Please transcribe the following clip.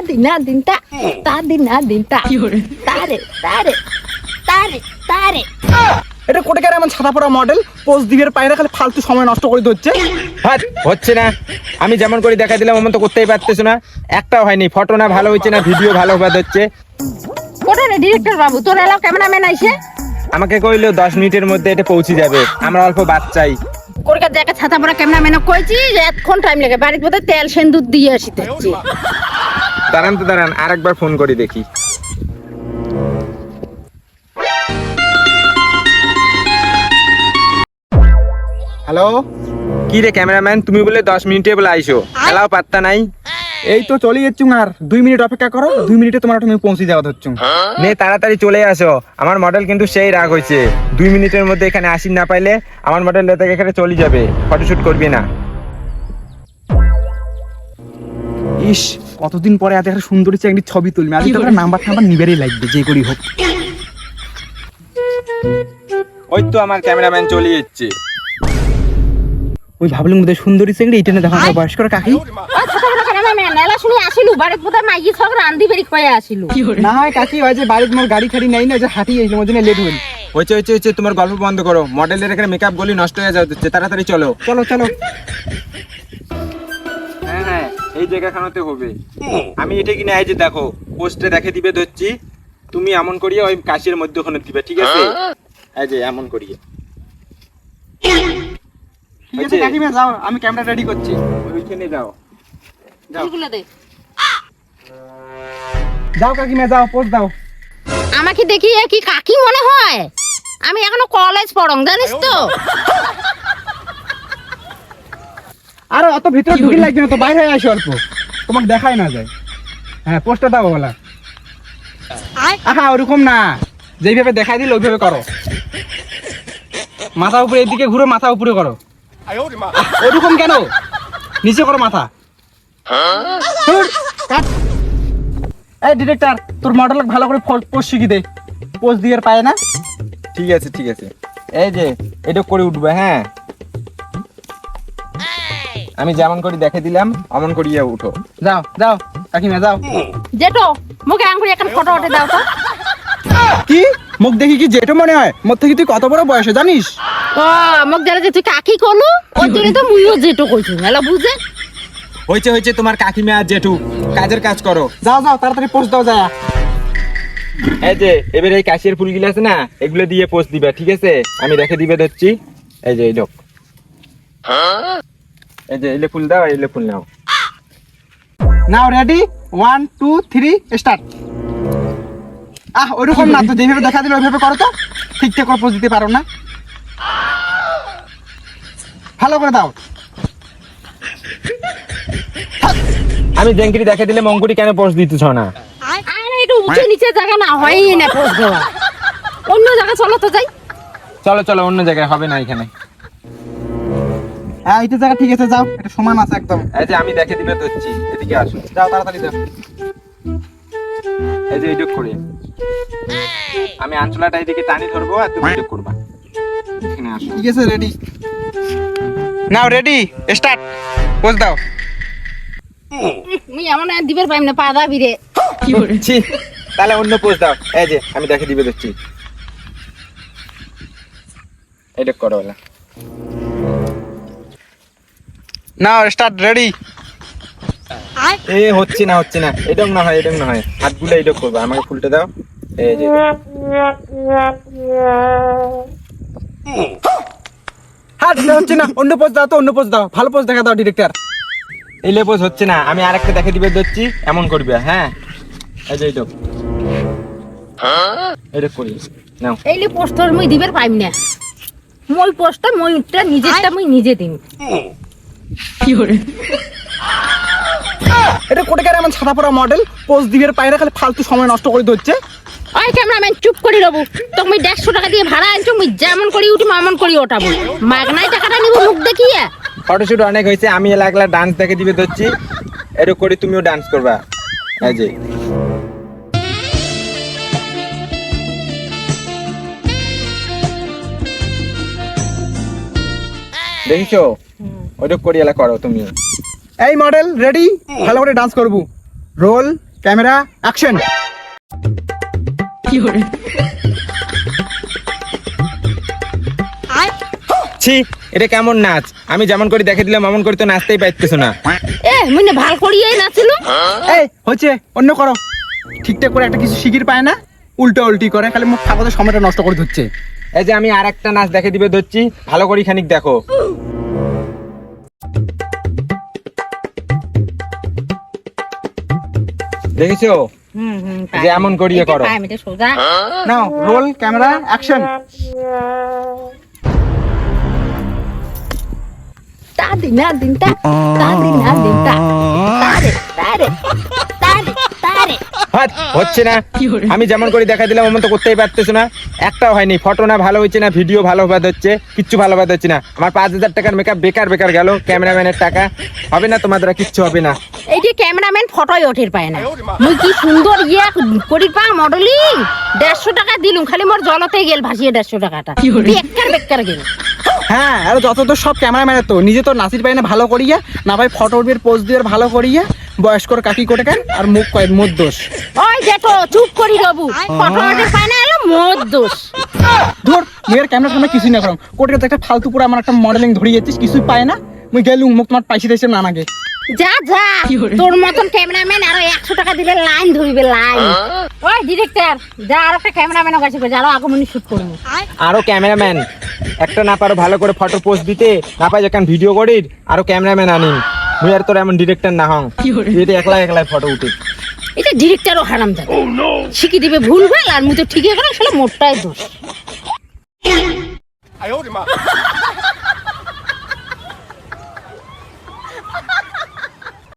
দিনা দিনটা তা দিনা দিনটা তারে তারে তারে তারে এটা কোটেকার এমন ছাতা পড়া মডেল পোজ দিবের পায়রা খালি ফালতু সময় নষ্ট করে দিচ্ছে। হ্যাঁ হচ্ছে না, আমি যেমন করে দেখা দিলাম ওমন তো করতেই পারতেছ না। একটাও হয়নি, ফটো না ভালো হচ্ছে না ভিডিও ভালো হচ্ছে। কোটা রে ডিরেক্টর বাবু, তোর এলাও ক্যামেরাম্যান আইছে? আমাকে কইলো 10 মিনিটের মধ্যে এটা পৌঁছে যাবে, আমরা অল্প বাচ্চাই। কলকাতা জায়গা ছাতা পড়া ক্যামেরাম্যান কইছি যে এতক্ষণ টাইম লাগে, বাড়িতে বোধহয় তেল সেন্দুর দিয়ে আসিতে হচ্ছে। দাঁড়ান আরেকবার ফোন করি দেখি। হ্যালো, কি রে ক্যামেরাম্যান, তুমি বলে 10 মিনিটে বলে আইসো, এলাও পাত্তা নাই। এই তো চলে যাচ্ছি, আর 2 মিনিট অপেক্ষা করো, 2 মিনিটে তোমার তুমি পৌঁছে যাওয়া হচ্ছে। নে তাড়াতাড়ি চলে আসো, আমার মডেল কিন্তু সেই রাগ হয়েছে। 2 মিনিটের মধ্যে এখানে আসি না পাইলে আমার মডেল থেকে এখানে চলে যাবে, ফটোশুট করবি না। ইস, কতদিন পরে এত একটা সুন্দরী একটি ছবি তুলবে, আজকে তো নাম্বার নিবেরই লাগবে যে করি হোক। ওই তো আমার ক্যামেরাম্যান চলে যাচ্ছে। ওই ভাবলাম মধ্যে সুন্দরী চেংড়ি এটা না দেখা বয়স্ক কাকি। ছাতা পড়া ক্যামেরাম্যান এলা শুনি আসিলু, বাড়িতে বোধহয় মাইকি সব রান্দি বেরি কয়ে আসিলু। না হয় কাকি, হয় যে বাড়িতে মোর গাড়ি খাড়ি নাই না, যে হাঁটি এসে ওই জন্য লেট হল। হয়েছে তোমার গল্প বন্ধ করো, মডেলের এখানে মেকআপ গলি নষ্ট হয়ে যাচ্ছে, তাড়াতাড়ি চলো। চলো চলো। হ্যাঁ এই জায়গাখানেতে হবে। আমি এটা কিনে এই যে দেখো পোস্টে দেখে দিবে ধরছি, তুমি এমন করিয়ে ওই কাশির মধ্যখানে দিবে, ঠিক আছে? এই যে এমন করিয়ে। ঠিক আছে কাকিমা, যাও, আমি ক্যামেরা রেডি করছি। ওইখানে যাও। এগুলো দে। যাও কাকিমা, যাও, পোস্ট দাও। আমাকে দেখি কি কাকি মনে হয়? আমি এখনো কলেজ পড়ং, জানিস তো? আর অত ভিতরে ঢুকি লাগবে না তো, বাইরে হয়ে আসো অল্প, তোমাকে দেখাই না যায়। হ্যাঁ পোস্টটা দাও বলা। আহা ওরকম না, যেইভাবে দেখাই দিল ওইভাবে করো। মাথা উপরে, এদিকে ঘুরে মাথা উপরে করো। ওরকম কেন, নিচে করো মাথা। এই ডিরেক্টর, তোর মডেল ভালো করে পোস্ট শিখি দে, পোস্ট দিয়ে পায় না। ঠিক আছে এই যে এটা করে উঠবে। হ্যাঁ আমি যেমন করে দেখে দিলাম অমন করিয়ে উঠো। যাও যাও কাকিমা, যাও। জেটো মুখে আঙ্গুরি একটা ফটো ওঠে দাও তো। কি মুখ দেখি কি যেটা মনে হয়? মোর থেকে তুই কত বড় বয়সে জানিস? ও মুখ যারা যে তুই কাকি করলু, ওই জন্য তো মুইও জেটো কইছি, এলা বুঝে। হয়েছে তোমার কাকিমা আর জেঠু, কাজের কাজ করো। যাও যাও তাড়াতাড়ি পোস্ট দাও যায়। এই যে এবারে এই কাশির ফুলগুলো আছে না, এগুলো দিয়ে পোস্ট দিবে, ঠিক আছে? আমি রেখে দিবে ধরছি। এই যে এই লোক, এই যে এলে ফুল দাও, এলে ফুল নাও। নাও রেডি, 1 2 3 স্টার্ট। ওইরকম না তো, যেভাবে দেখা দিল ওইভাবে করো তো, ঠিকঠাক করে পোস্ট দিতে পারো না, ভালো করে দাও। আমি জেঙ্কিরি দেখে দিলে মঙ্কুরি কেন পোস্ট দিতেছ না? আরে একটু উঁচু নিচে জায়গা না হয় না পোস্ট দেওয়া, অন্য জায়গা চলো তো যাই। চলো অন্য জায়গায় হবে না এখানে। হ্যাঁ এইটা জায়গা ঠিক আছে, যাও, এটা সমান আছে একদম। এই যে আমি দেখে দিবে ধরছি, এদিকে আসো। যাও তাড়াতাড়ি যাও। এই যে এইটুক করে আমি আঞ্চলাটা এদিকে টানি ধরবো আর তুমি এইটুক করবা। এখানে আসো। ঠিক আছে রেডি, নাও রেডি স্টার্ট, পোস্ট দাও। মুই এমন দিবের পাইম না, পা দাবি রে। ছি, তাহলে অন্য পোস্ট দাও। এই যে আমি দেখে দিবে ধরছি, এইটুক করো বলা। নাও স্টার্ট, রেডি। হচ্ছে না, এরকম না হয় হাতগুলো এইটুক করবা। আমাকে ফুলটা দাও। এই যে হাত হচ্ছে না, অন্য পোস্ট দাও তো, অন্য পোস্ট দাও, ভালো পোস্ট দেখা দাও ডিরেক্টর। এই লেপোজ হচ্ছে না, আমি আরেকটা দেখে দিবে ধরছি, এমন করবে। হ্যাঁ এই যে এইটুক করি নাও। এইলি পোস্টর মুই দিবের পাইম না, মই পোস্টটা মই উঠটা নিজেরটা মুই নিজে দিম। এটা কোটেকার এমন ছাতা পড়া মডেল পোস্ট দিবের পায়রা খালি ফালতু সময় নষ্ট করে দিচ্ছে। ওই ক্যামেরাম্যান চুপ করি রবু, তুমি 150 টাকা দিয়ে ভাড়া আনছো, মুই যেমন করি উঠি এমন করি ওঠাবো, মাগনায় টাকাটা নিব মুখ দেখিয়ে। ফটোশুট অনেক হয়েছে, আমি লাগলা ডান্স দেখে দিবে ধরছি, এরকম করে তুমিও ডান্স করবা। এই যে দেখিছো, ওইটুক করি এলা করো তুমি। এই মডেল রেডি, ভালো করে ডান্স করবো। Roll camera action. ছি, এটা কেমন নাচ? আমি যেমন করে দেখে দিলাম এমন করে তো নাচতেই পারতেছো না। মুই না ভাল করিয়াই নাচিল। এই হচ্ছে অন্য করো, ঠিকঠাক করে একটা কিছু শিখির পায় না, উল্টা উল্টি করে, খালি মুখ ফাঁকাতে সময়টা নষ্ট করে ধরছে। এই যে আমি আর একটা নাচ দেখে দিবে ধরছি, ভালো করে খানিক দেখো। দেখেছো যে এমন করিয়ে করো। সোজা নাও রোল ক্যামেরা অ্যাকশন। তা দিন তা তারে তারে তারে তারে হাট, হচ্ছে না। আমি যেমন করে দেখা দিলাম এমন তো করতেই পারতেছো না। একটাও হয়নি, ফটো না ভালো হচ্ছে না, ভিডিও ভালো হচ্ছে, কিচ্ছু ভালো হচ্ছে না। আমার 5,000 টাকার মেকআপ বেকার বেকার গেল, ক্যামেরাম্যানের টাকা হবে না, তোমাদের কিচ্ছু হবে না। এই যে ক্যামেরাম্যান ফটোই ওঠের পায় না। মুই কি সুন্দর ইয়া করি পা মডেলিং 150 টাকা দিলুম, খালি মোর জলতে গেল ভাসিয়ে 150 টাকাটা বেকার বেকার গেল। হ্যাঁ, আর যত তো সব ক্যামেরাম্যানের তো নিজে তো নাচির পায় না ভালো করিয়া, না ভাই ফটো উঠবে পোজ দিয়ে ভালো করিয়া, বয়স্কর কাকি কোটে কেন আর মুখ কয় মোর দোষ। ওই দেখো চুপ করি বাবু, ফটো ওঠের পায় না এলো মোর দোষ। ধর মেয়ের ক্যামেরা সামনে কিছুই না করম, কোটে একটা ফালতু পুরো আমার একটা মডেলিং ধরিয়ে যাচ্ছিস, কিছুই পায় না। মুই গেলুম মুখ তোমার পাইছি দিয়েছে নানাকে। যা যা, তোর মতন ক্যামেরাম্যান আরো 100 টাকা দিলে লাইন ধরিবে লাইন। ওই ডিরেক্টর যা, আর একটা ক্যামেরাম্যানের কাছে যা, আরো আগমনী শুট করবো। আরো ক্যামেরাম্যান একটা না পারো ভালো করে ফটো পোস্ট দিতে, না পাই যখন ভিডিও করির, আরো ক্যামেরাম্যান আনিন। মুই আর তোর এমন ডিরেক্টর না হং, এটা একলা একলা ফটো উঠে। এটা ডিরেক্টরও হারাম যাবে, শিখি দিবে ভুল ভাল, আর মুই তো ঠিকই করে আসলে মোটটাই দোষ।